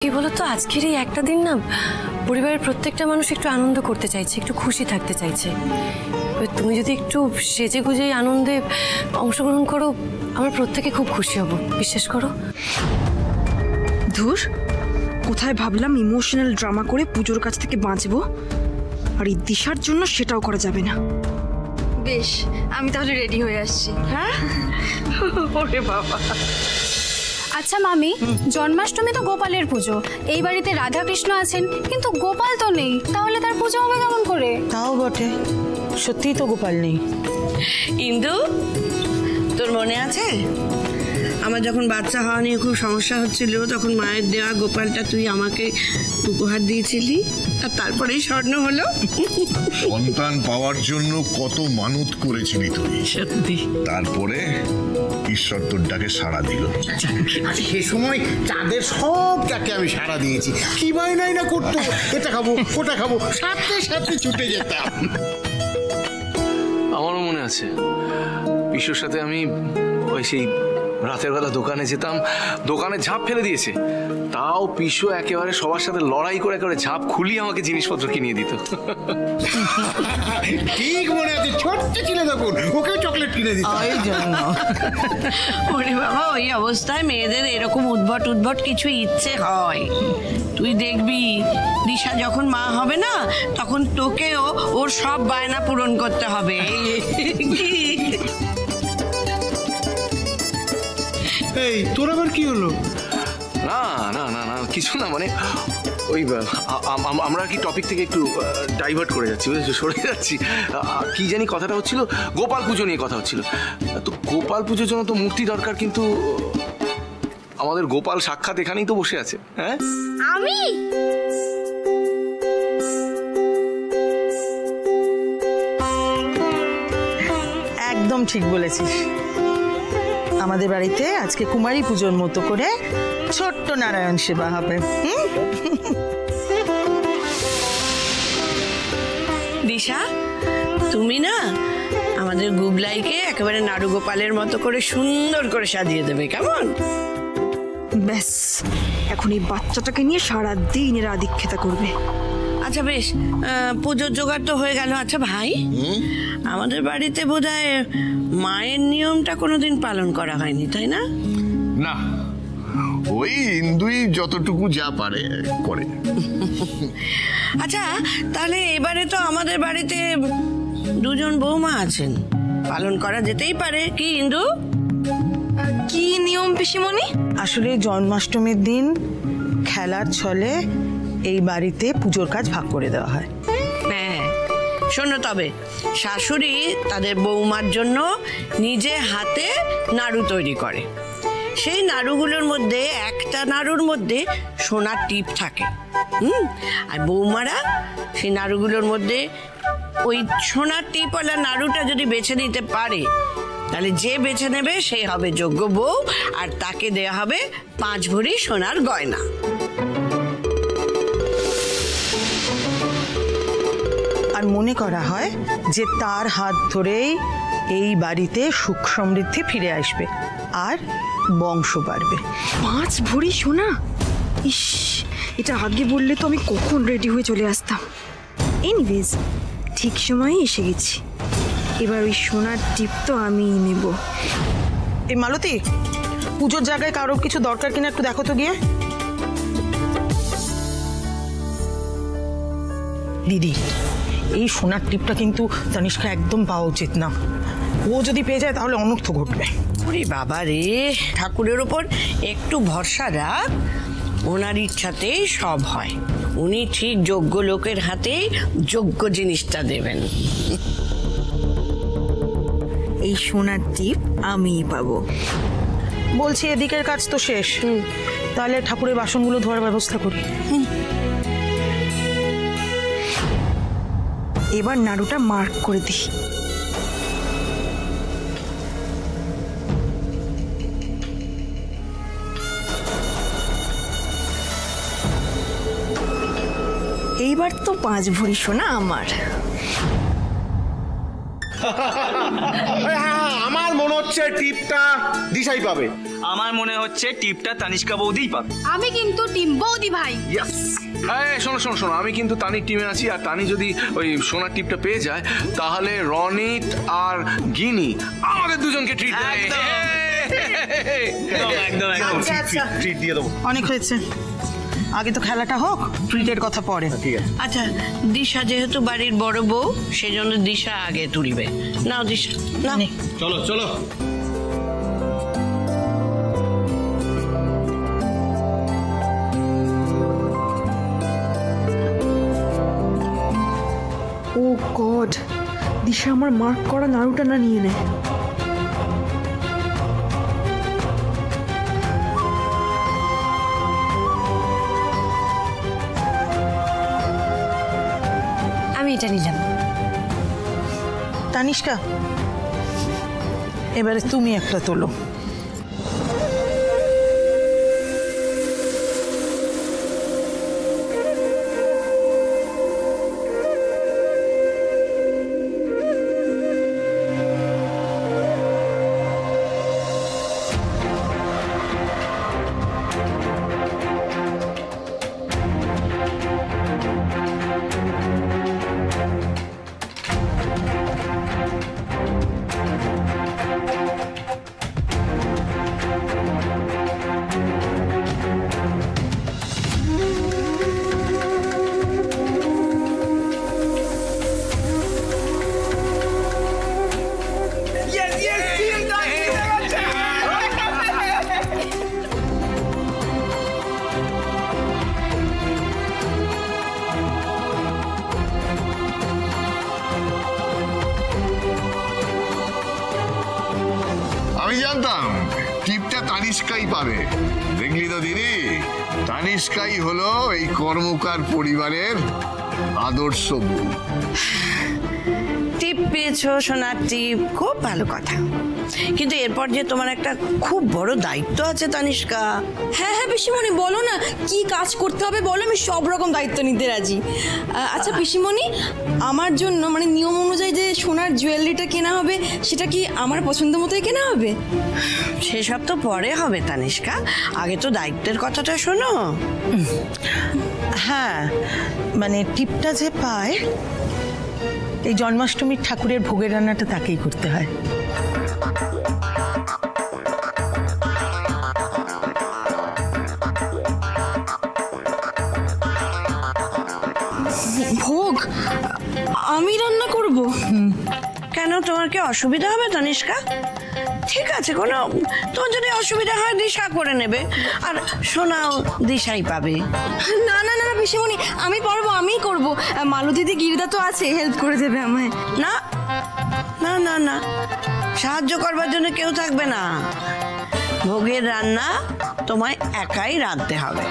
কি বলতো, আজকের এই একটা দিন না পরিবারের প্রত্যেকটা মানুষ একটু আনন্দ করতে চাইছে, একটু খুশি থাকতে চাইছে। তুমি যদি একটু সেজে গুজে আনন্দে অংশগ্রহণ করো, আমরা প্রত্যেকে খুব খুশি হব, বিশ্বাস করো। ধুর, কোথায় ভাবলাম ইমোশনাল ড্রামা করে পুজোর কাছ থেকে বাঁচবো, আর এই দিশার জন্য সেটাও করা যাবে না। বেশ, আমি তাহলে রেডি হয়ে আসছি। হ্যাঁ, ওরে বাবা। আচ্ছা মামি, জন্মাষ্টমী তো গোপালের পুজো, এই বাড়িতে রাধা কৃষ্ণ আছেন, কিন্তু গোপাল তো নেই, তাহলে তার পুজো হবে কেমন করে? তাও বটে, সত্যিই তো গোপাল নেই। ইন্দু, তোর মনে আছে আমার যখন বাচ্চা হওয়া নিয়ে খুব সমস্যা হচ্ছিল, তখন মায়ের দেওয়া গোপালটা তুই আমাকে উপহার দিয়েছিলি, আর তারপরেই স্বর্ণ হলো। সন্তান পাওয়ার জন্য কত মানত করেছিলি তুই, সত্যি। তারপরে ঈশ্বর তোর ডাকে সাড়া দিল। সে সময় চাঁদের সব ডাকে আমি সাড়া দিয়েছি, কি বায়নাই না করতো, এটা খাবো ওটা খাবো, সাথে সাথে ছুটে যেতাম। আমারও মনে আছে, বিশ্বর সাথে আমি ওই সেই রাতের বেলা দোকানে যেতাম, দোকানে ঝাঁপ ফেলে দিয়েছে, তাও পিসু একেবারে সবার সাথে লড়াই করে একেবারে ঝাঁপ খুলিয়ে আমাকে জিনিসপত্র কিনিয়ে দিত। ঠিক মনে আছে, ছোট্ট ছিল তখন, ওকেও চকলেট কিনে দিত। ওরে বাবা, ওই অবস্থায় মেয়েদের এরকম উদ্ভট উদ্ভট কিছু ইচ্ছে হয়। তুই দেখবি দিশা যখন মা হবে না, তখন তোকেও ওর সব বায়না পূরণ করতে হবে। এই তোর আবার কি হলো? না না না না, কিছু না, মানে ওই আমরা কি টপিক থেকে একটু ডাইভার্ট করে যাচ্ছি, বুঝেছো, সরে যাচ্ছি। কি জানি কথাটা হচ্ছিল, গোপাল পুজো নিয়ে কথা হচ্ছিল। তো গোপাল পুজোর জন্য তো মূর্তি দরকার, কিন্তু আমাদের গোপাল সাক্ষাৎ এখানেই তো বসে আছে। হ্যাঁ, আমি একদম ঠিক বলেছিস। আমাদের বাড়িতে আজকে কুমারী পুজোর মতো করে ছোট্ট নারায়ণ সেবা হবে। দিশা, তুমি না আমাদের গুবলাইকে একেবারে নাড়ু গোপালের মতো করে সুন্দর করে সাজিয়ে দেবে, কেমন? ব্যাস, এখন এই বাচ্চাটাকে নিয়ে সারাদিন এরা আদিক্ষেতা করবে। আচ্ছা বেশ, পুজোর জোগাড় তো হয়ে গেল। আচ্ছা ভাই, আমাদের বাড়িতে বোধহয় মায়ের নিয়মটা কোনোদিন পালন করা হয়নি, তাই না? না, ওই ইন্দুই যতটুকু যা পারে করে। আচ্ছা, তাহলে এবারে তো আমাদের বাড়িতে দুজন বৌমা আছেন, পালন করা যেতেই পারে, কি ইন্দু? কি নিয়ম পিসিমণি? আসলে জন্মাষ্টমীর দিন খেলার ছলে এই বাড়িতে পুজোর কাজ ভাগ করে দেওয়া হয়। হ্যাঁ, শোনো, তবে শাশুড়ি তাদের বৌমার জন্য নিজে হাতে নাড়ু তৈরি করে। সেই নাড়ুগুলোর মধ্যে একটা নাড়ুর মধ্যে সোনার টিপ থাকে। আর বৌমারা সেই নাড়ুগুলোর মধ্যে ওই সোনার টিপওয়ালা নাড়ুটা যদি বেছে নিতে পারে, তাহলে যে বেছে নেবে সেই হবে যোগ্য বউ, আর তাকে দেয়া হবে 5 ভরি সোনার গয়না। আর মনে করা হয় যে তার হাত ধরেই এই বাড়িতে সুখ সমৃদ্ধি ফিরে আসবে আর বংশ বাড়বে। 5 ভরি সোনা? ইস, এটা আগে বললে তো আমি কখন রেডি হয়ে চলে আসতাম। এনিওয়েজ, ঠিক সময়ে এসে গেছি। এবার ওই সোনার টিপ তো আমিই নেব। এই মালতী, পুজোর জায়গায় কারোর কিছু দরকার কিনা একটু দেখো তো গিয়ে। দিদি, এই সোনার টিপটা কিন্তু তানিষ্কা একদম পাওয়া উচিত না। ও যদি পেয়ে যায় তাহলে অনর্থ ঘটবে। ওরে বাবা রে, ঠাকুরের ওপর একটু ভরসা রাখ, ওনার ইচ্ছাতেই সব হয়। উনি ঠিক যোগ্য লোকের হাতেই যোগ্য জিনিসটা দেবেন। এই সোনার টিপ আমিই পাবো। বলছি, এদিকের কাজ তো শেষ, তাহলে ঠাকুরের বাসনগুলো ধোয়ার ব্যবস্থা করি। এবার নাড়ুটা মার্ক করে দিই। এইবার তো 5 ভরি সোনা আমার। হ্যাঁ, আমার মনে হচ্ছে টিপটা দিশাই পাবে। আমার মনে হচ্ছে টিপটা তানিষ্কা বৌদিই পাবে। আমি কিন্তু টিম বৌদি ভাই। ইয়েস। হ্যাঁ, শোনো শোনো শোনো, আমি কিন্তু তানির টিমে আছি, আর তানি যদি ওই সোনার টিপটা পেয়ে যায় তাহলে রনিত আর গিনি আমাদের দুজনকে ট্রিট দেবে। একদম আচ্ছা আচ্ছা, ট্রিট দিয়ে দেবো। অনেক হয়েছে, আগে তো খেলাটা হোক, ট্রিটের কথা পরে। ঠিক আছে। আচ্ছা, দিশা যেহেতু বাড়ির বড় বউ, সেই জন্য দিশা আগে তুলবে। নাও দিশা, নাও। চলো চলো। ও গড, দিশা আমার মার্ক করা নাড়ুটা না নিয়ে নেয়। আমি এটা নিলাম। তানিষ্কা, এবারে তুমি একটা তোলো। আমি জানতাম টিপটা তানিষ্কাই পাবে। দেখলি তো দিদি, তানিষ্কাই হলো এই কর্মকার পরিবারের আদর্শ বউ। টিপ পেয়েছো, সোনার টিপ, খুব ভালো কথা। কিন্তু এরপর যে তোমার একটা খুব বড় দায়িত্ব আছে তানিষ্কা। হ্যাঁ হ্যাঁ পিসিমণি, বলো না কি কাজ করতে হবে বলো, আমি সব রকম দায়িত্ব নিতে রাজি। আচ্ছা পিসিমণি, আমার জন্য মানে নিয়ম অনুযায়ী যে সোনার জুয়েলারিটা কেনা হবে সেটা কি আমার পছন্দ মতোই কেনা হবে? সেসব তো পরে হবে তানিষ্কা, আগে তো দায়িত্বের কথাটা শোনো। হ্যাঁ, মানে টিপটা যে পায়, এই জন্মাষ্টমীর ঠাকুরের ভোগের রান্নাটা তাকেই করতে হয়। ভোগ আমি রান্না করব? কেন, তোমার কি অসুবিধা হবে তানিষ্কা? ঠিক আছে, কোনো তোমার যদি অসুবিধা হয় দিশা করে নেবে, আর সোনাও দিশাই পাবে। না না না পিসিমণি, আমি পারবো, আমিই করব। মালু দিদি গিরিদা তো আছে, হেল্প করে দেবে আমায়। না না না না, সাহায্য করবার জন্য কেউ থাকবে না। ভোগের রান্না তোমায় একাই রাঁধতে হবে।